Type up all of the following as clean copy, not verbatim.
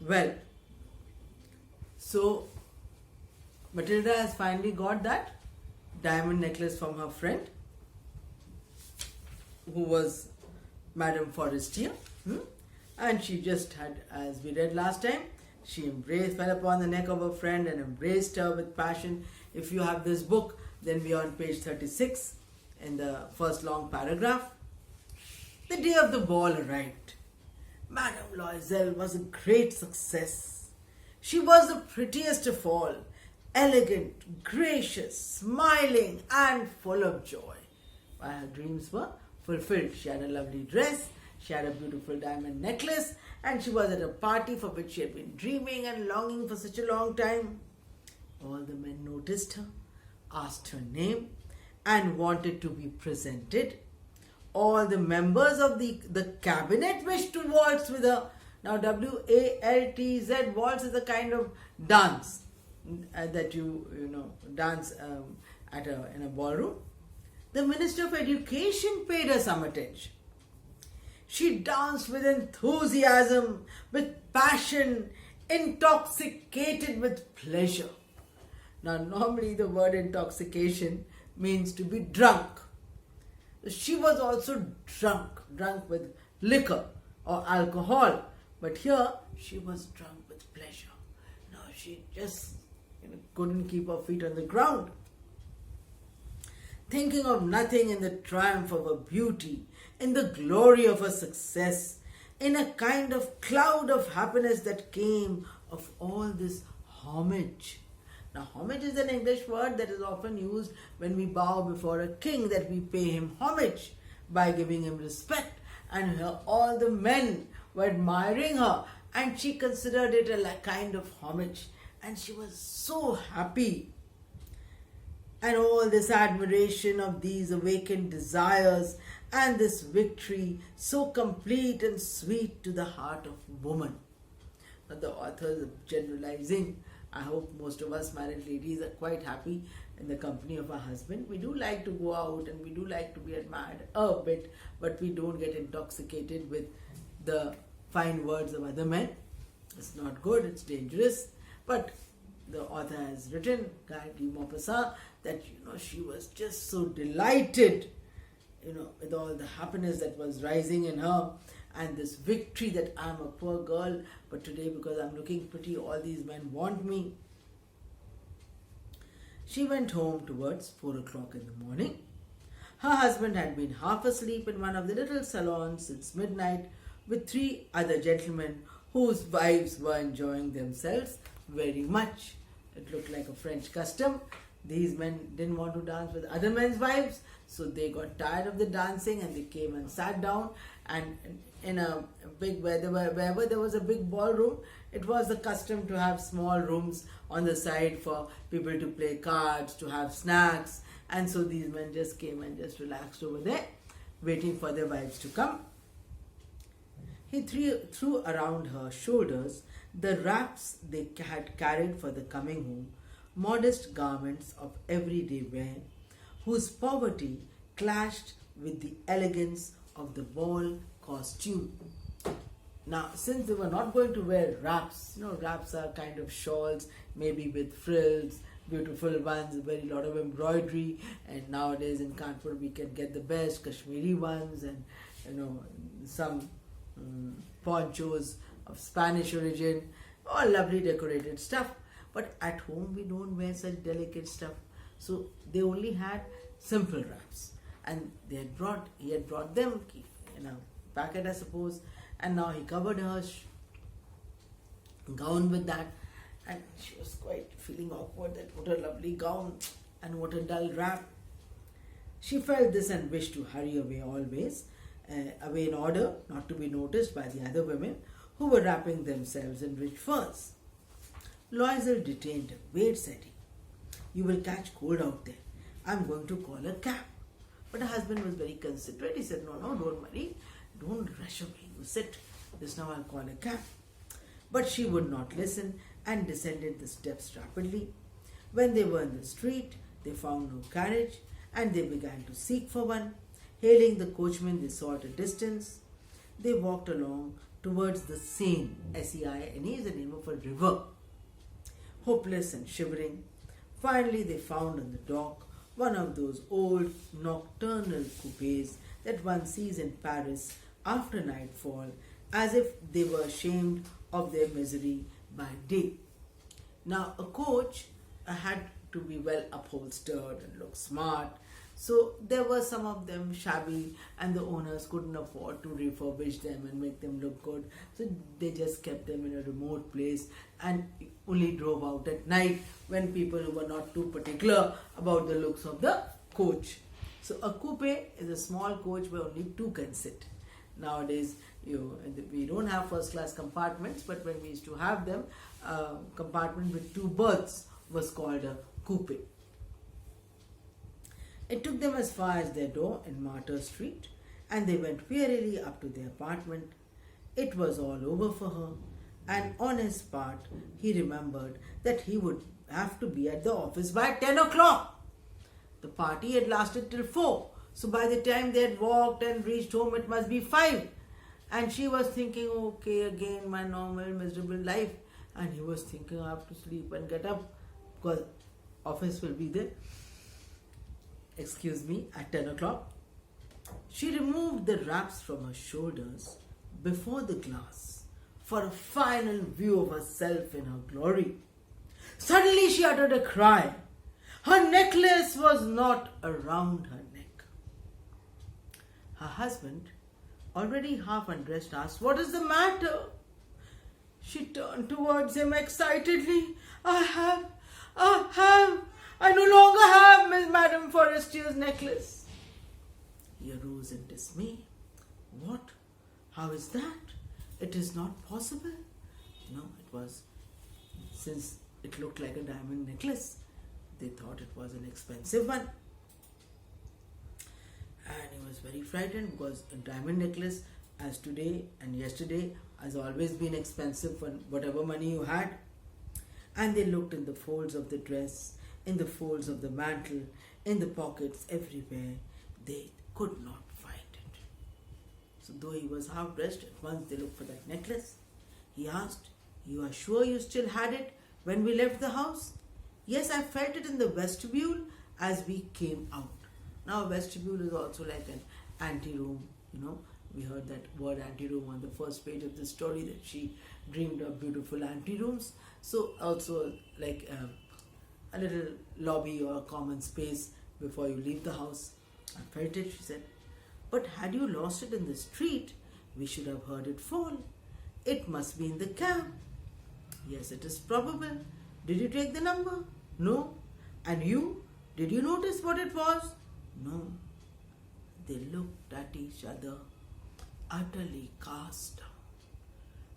Well, so Matilda has finally got that diamond necklace from her friend, who was Madame Forestier. And she just had, as we read last time, she fell upon the neck of her friend and embraced her with passion. If you have this book, then we are on page 36 in the first long paragraph. The day of the ball arrived. Madame Loisel was a great success. She was the prettiest of all, elegant, gracious, smiling, and full of joy. While her dreams were fulfilled, she had a lovely dress, she had a beautiful diamond necklace, and she was at a party for which she had been dreaming and longing for such a long time. All the men noticed her, asked her name, and wanted to be presented. All the members of the cabinet wished to waltz with her. Now, waltz, waltz is a kind of dance that you dance in a ballroom. The Minister of Education paid her some attention. She danced with enthusiasm, with passion, intoxicated with pleasure. Now, normally the word intoxication means to be drunk. She was also drunk with liquor or alcohol. But here, she was drunk with pleasure. Now, she just couldn't keep her feet on the ground. Thinking of nothing in the triumph of her beauty, in the glory of her success, in a kind of cloud of happiness that came of all this homage. Now, homage is an English word that is often used when we bow before a king, that we pay him homage by giving him respect. And all the men were admiring her, and she considered it a kind of homage. And she was so happy. And all this admiration of these awakened desires and this victory so complete and sweet to the heart of woman. Now, the author is generalizing. I hope most of us married ladies are quite happy in the company of our husband. We do like to go out and we do like to be admired a bit, but we don't get intoxicated with the fine words of other men. It's not good, it's dangerous. But the author has written, Maupassant, that she was just so delighted with all the happiness that was rising in her, and this victory that I'm a poor girl, but today because I'm looking pretty, all these men want me. She went home towards 4 o'clock in the morning. Her husband had been half asleep in one of the little salons since midnight with 3 other gentlemen whose wives were enjoying themselves very much. It looked like a French custom. These men didn't want to dance with other men's wives, so they got tired of the dancing and they came and sat down. And in a big, wherever there was a big ballroom, it was the custom to have small rooms on the side for people to play cards, to have snacks. And so these men just came and just relaxed over there, waiting for their wives to come. He threw around her shoulders the wraps they had carried for the coming home, modest garments of everyday wear, whose poverty clashed with the elegance of the ball costume. Now, since they were not going to wear wraps, wraps are kind of shawls, maybe with frills, beautiful ones, very lot of embroidery, and nowadays in Kanpur we can get the best Kashmiri ones, and some ponchos of Spanish origin, all lovely decorated stuff. But at home we don't wear such delicate stuff, so they only had simple wraps, and he had brought them in a packet, I suppose, and now he covered her gown with that, and she was quite feeling awkward that what a lovely gown and what a dull wrap. She felt this and wished to hurry away away in order not to be noticed by the other women who were wrapping themselves in rich furs. Loisel detained her. "Wait," said he. "You will catch cold out there. I'm going to call a cab." But her husband was very considerate. He said, No, don't worry. Don't rush away. You sit. Just now I'll call a cab." But she would not listen and descended the steps rapidly. When they were in the street, they found no carriage and they began to seek for one. Hailing the coachman they saw at a distance. They walked along towards the Seine. Seine is the name of a river. Hopeless and shivering, finally they found on the dock one of those old nocturnal coupes that one sees in Paris after nightfall, as if they were ashamed of their misery by day. Now, a coach had to be well upholstered and look smart, so there were some of them shabby, and the owners couldn't afford to refurbish them and make them look good, so they just kept them in a remote place and only drove out at night when people were not too particular about the looks of the coach. So a coupe is a small coach where only two can sit. Nowadays, we don't have first class compartments, but when we used to have them, a compartment with two berths was called a coupe. It took them as far as their door in Martyr Street, and they went wearily up to their apartment. It was all over for her, and on his part, he remembered that he would have to be at the office by 10 o'clock. The party had lasted till 4, so by the time they had walked and reached home, it must be 5. And she was thinking, okay, again my normal miserable life. And he was thinking, I have to sleep and get up because office will be there. At 10 o'clock. She removed the wraps from her shoulders before the glass for a final view of herself in her glory. Suddenly she uttered a cry. Her necklace was not around her neck. Her husband, already half undressed, asked, "What is the matter?" She turned towards him excitedly. I no longer have Miss Madame Forestier's necklace." He arose in dismay. "What? How is that? It is not possible." No, it was, since it looked like a diamond necklace, they thought it was an expensive one. And he was very frightened because a diamond necklace, as today and yesterday, has always been expensive for whatever money you had. And they looked in the folds of the dress, in the folds of the mantle, in the pockets, everywhere. They could not find it. So though he was half dressed, at once they looked for that necklace. He asked, "You are sure you still had it when we left the house?" "Yes, I felt it in the vestibule as we came out." Now, vestibule is also like an anteroom, We heard that word anteroom on the first page of the story, that she dreamed of beautiful anterooms. So also like a little lobby or a common space before you leave the house. "I felt it," she said. "But had you lost it in the street, we should have heard it fall. It must be in the cab." "Yes, it is probable. Did you take the number?" "No." "And you? Did you notice what it was?" "No." They looked at each other, utterly cast down,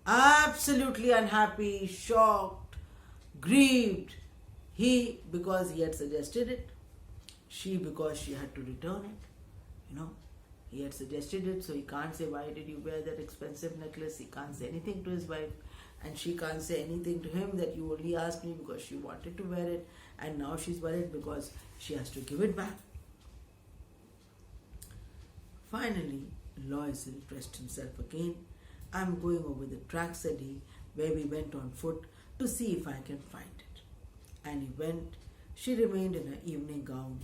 absolutely unhappy, shocked, grieved. He because he had suggested it, she because she had to return it. He had suggested it, so he can't say, "Why did you wear that expensive necklace?" He can't say anything to his wife, and she can't say anything to him that "you only asked me because she wanted to wear it, and now she's worried because she has to give it back." Finally, Loisel dressed himself again. "I'm going over the track," said he, "where we went on foot, to see if I can find it." And he went. She remained in her evening gown,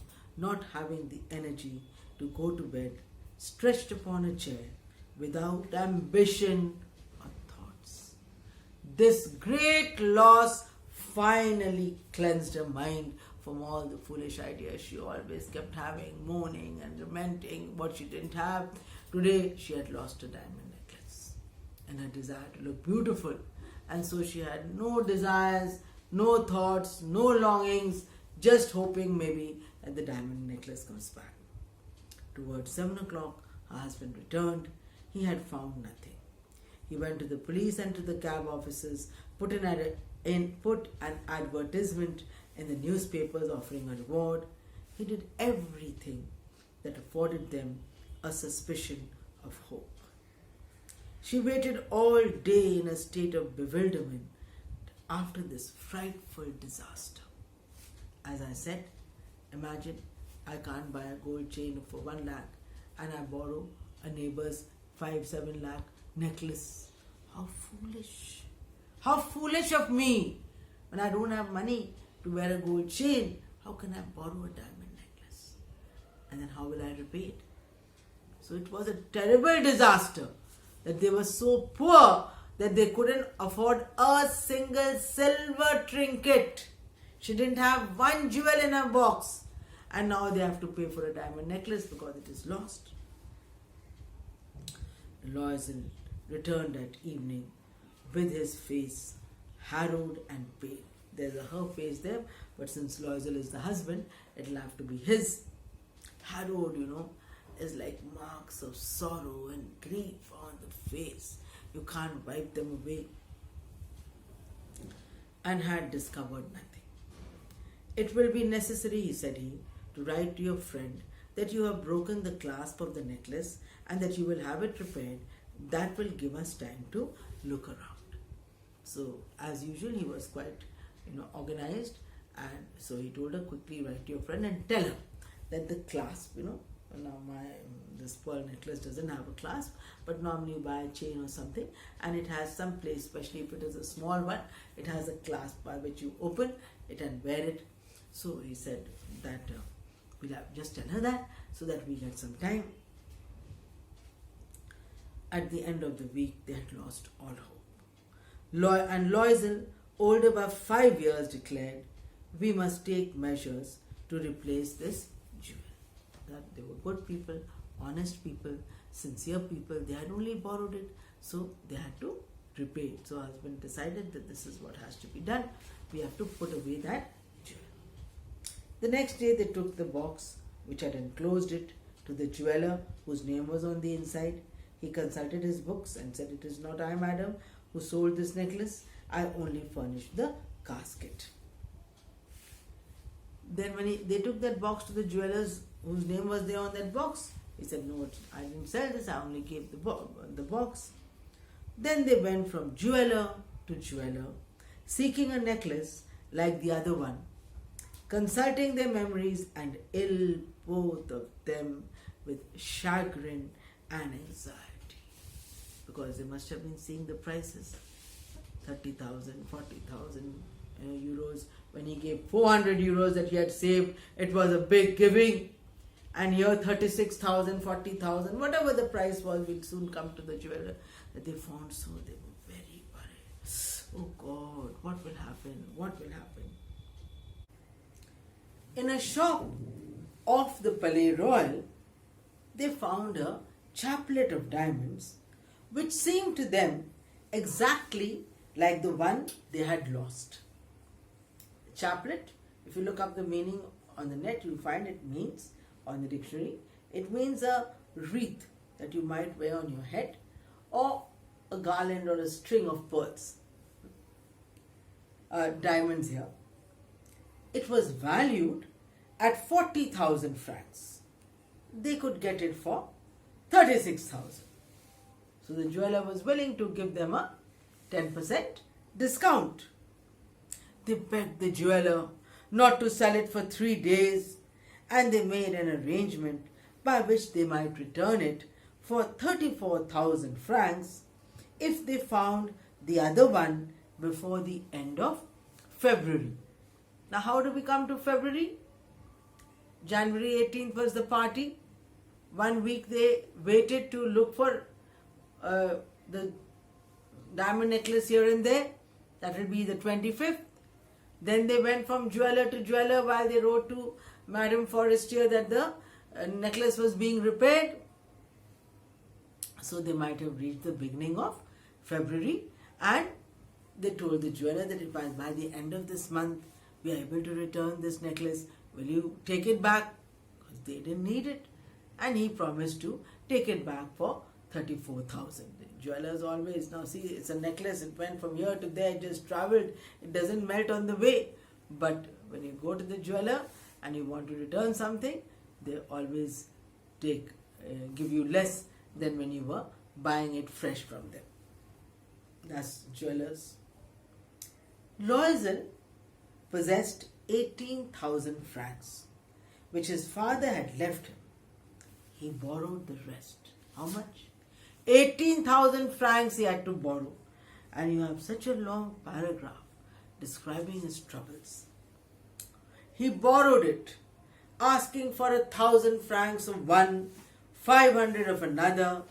not having the energy to go to bed, stretched upon a chair, without ambition or thoughts. This great loss finally cleansed her mind from all the foolish ideas she always kept having, moaning and lamenting what she didn't have. Today she had lost a diamond necklace and her desire to look beautiful, and so she had no desires, no thoughts, no longings, just hoping maybe that the diamond necklace comes back. Towards 7 o'clock, her husband returned. He had found nothing. He went to the police and to the cab offices, put an advertisement in the newspapers offering a reward. He did everything that afforded them a suspicion of hope. She waited all day in a state of bewilderment after this frightful disaster. As I said, imagine I can't buy a gold chain for 1 lakh and I borrow a neighbor's 5-7 lakh necklace How foolish. How foolish of me. When I don't have money to wear a gold chain, how can I borrow a diamond necklace? And then how will I repay it? So it was a terrible disaster that they were so poor that they couldn't afford a single silver trinket. She didn't have one jewel in her box. And now they have to pay for a diamond necklace because it is lost. Loisel returned that evening with his face harrowed and pale. There's a her face there, but since Loisel is the husband, it'll have to be his. Harrowed, is like marks of sorrow and grief on the face. You can't wipe them away. And had discovered nothing. It will be necessary, said he, to write to your friend that you have broken the clasp of the necklace and that you will have it repaired. That will give us time to look around. So, as usual, he was quite, organized, and so he told her, quickly write to your friend and tell her that the clasp, now this pearl necklace doesn't have a clasp, but normally you buy a chain or something, and it has some place, especially if it is a small one, it has a clasp by which you open it and wear it. So he said that we'll have just tell her that so that we get some time. At the end of the week, they had lost all hope. And Loisel, older by 5 years, declared, we must take measures to replace this jewel. That they were good people, honest people, sincere people. They had only borrowed it, so they had to repay it. So husband decided that this is what has to be done. We have to put away that jewel. The next day they took the box which had enclosed it to the jeweler whose name was on the inside. He consulted his books and said, it is not I, madam, who sold this necklace. I only furnished the casket. Then when they took that box to the jewelers whose name was there on that box, he said, no, I didn't sell this, I only gave the box. Then they went from jeweler to jeweler, seeking a necklace like the other one, consulting their memories and ill, both of them, with chagrin and anxiety. Because they must have been seeing the prices, 30,000, 40,000 euros. When he gave 400 euros that he had saved, it was a big giving. And here 36,000, 40,000, whatever the price was, will soon come to the jeweler that they found. So they were very worried. Oh God, what will happen? What will happen? In a shop off the Palais Royal, they found a chaplet of diamonds which seemed to them exactly like the one they had lost. Chaplet, if you look up the meaning on the net, you'll find it means, on the dictionary, it means a wreath that you might wear on your head or a garland or a string of pearls. Diamonds here. It was valued at 40,000 francs. They could get it for 36,000. So the jeweler was willing to give them a 10% discount. They begged the jeweler not to sell it for 3 days, and they made an arrangement by which they might return it for 34,000 francs if they found the other one before the end of February. Now how do we come to February? January 18th was the party. 1 week they waited to look for the diamond necklace here and there. That will be the 25th. Then they went from jeweler to jeweler while they wrote to Madame Forestier that the necklace was being repaired. So they might have reached the beginning of February, and they told the jeweler that if by the end of this month we are able to return this necklace, will you take it back? Because they didn't need it. And he promised to take it back for 34,000. The jewelers always, now see, it's a necklace, it went from here to there, it just traveled, it doesn't melt on the way. But when you go to the jeweler and you want to return something, they always give you less than when you were buying it fresh from them. That's jewelers. Loisel possessed 18,000 francs, which his father had left him. He borrowed the rest. How much? 18,000 francs he had to borrow. and you have such a long paragraph describing his troubles. He borrowed it, asking for 1,000 francs of one, 500 of another,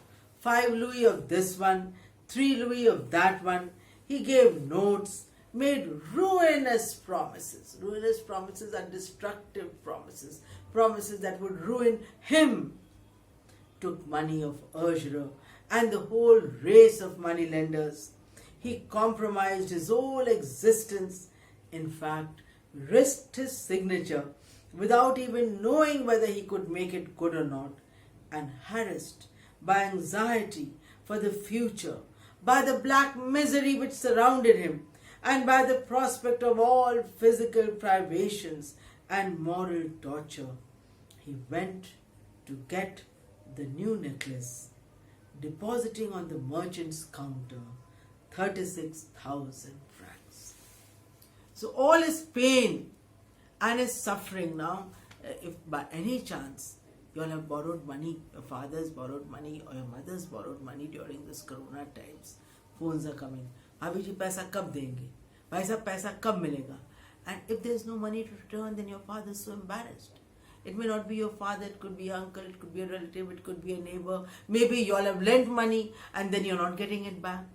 5 louis of this one, 3 louis of that one. He gave notes, made ruinous promises. Ruinous promises are destructive promises, promises that would ruin him. Took money of usurer and the whole race of moneylenders. He compromised his whole existence, in fact, risked his signature without even knowing whether he could make it good or not, and harassed by anxiety for the future, by the black misery which surrounded him, and by the prospect of all physical privations and moral torture, he went to get the new necklace, depositing on the merchant's counter 36,000 francs. So all his pain and his suffering now, if by any chance you all have borrowed money, your father's borrowed money or your mother's borrowed money during this corona times, phones are coming. Bhabhi ji, paisa kab denge? Bhai sahab, paisa kab milega? And if there's no money to return, then your father is so embarrassed. It may not be your father, it could be your uncle, it could be a relative, it could be a neighbor. Maybe you all have lent money and then you're not getting it back.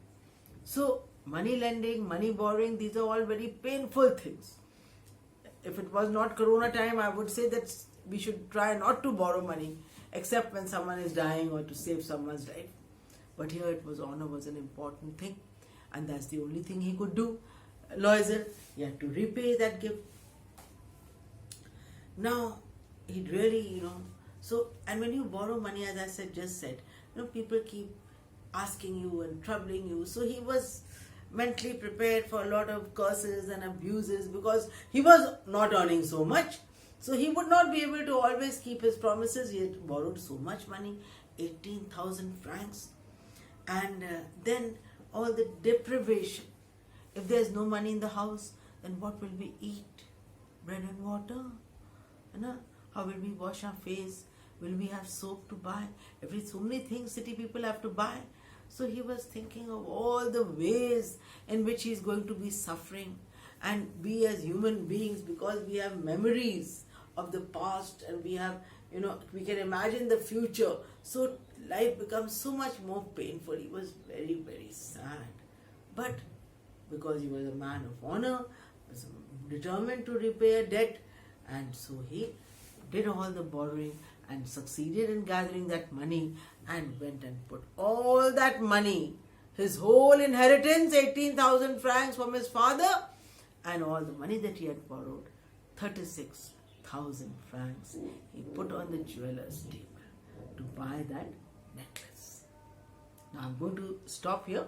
So money lending, money borrowing, these are all very painful things. If it was not corona time, I would say that we should try not to borrow money except when someone is dying or to save someone's life. But here it was, honor was an important thing, and that's the only thing he could do. Loisel, he had to repay that gift. Now, he really, so, and when you borrow money, as I just said, people keep asking you and troubling you. So he was mentally prepared for a lot of curses and abuses because he was not earning so much. So he would not be able to always keep his promises. He had borrowed so much money, 18,000 francs. And then all the deprivation. If there's no money in the house, then what will we eat? Bread and water? How will we wash our face? Will we have soap to buy? So many things city people have to buy. So he was thinking of all the ways in which he's going to be suffering. And we as human beings, because we have memories of the past and we have, we can imagine the future. So life becomes so much more painful. He was very, very sad. But because he was a man of honor, was determined to repay a debt, and so he did all the borrowing and succeeded in gathering that money and went and put all that money, his whole inheritance, 18,000 francs from his father, and all the money that he had borrowed, 36,000 francs, he put on the jeweler's table to buy that necklace. Now I'm going to stop here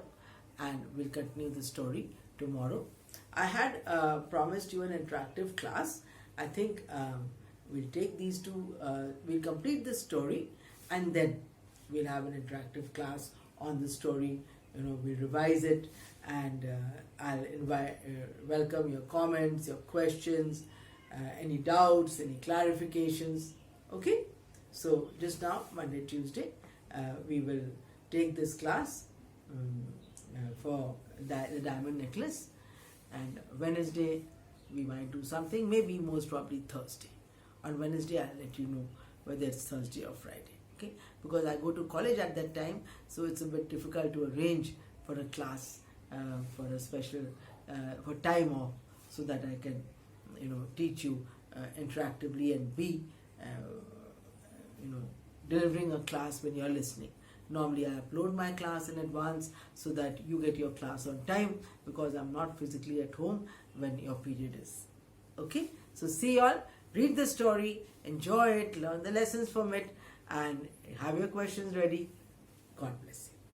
and we'll continue the story tomorrow. I had promised you an interactive class. I think we'll take these two, we'll complete this story and then we'll have an interactive class on the story. We'll revise it and I'll welcome your comments, your questions, any doubts, any clarifications. Okay? So just now, Monday, Tuesday, we will take this class for the diamond necklace, and Wednesday we might do something, maybe most probably Thursday. On Wednesday I'll let you know whether it's Thursday or Friday, okay? Because I go to college at that time, so it's a bit difficult to arrange for a class for a special for time off, so that I can teach you interactively and be delivering a class when you're listening. Normally I upload my class in advance so that you get your class on time, because I'm not physically at home when your period is. Okay? So see you all. Read the story, enjoy it, learn the lessons from it, and have your questions ready. God bless you.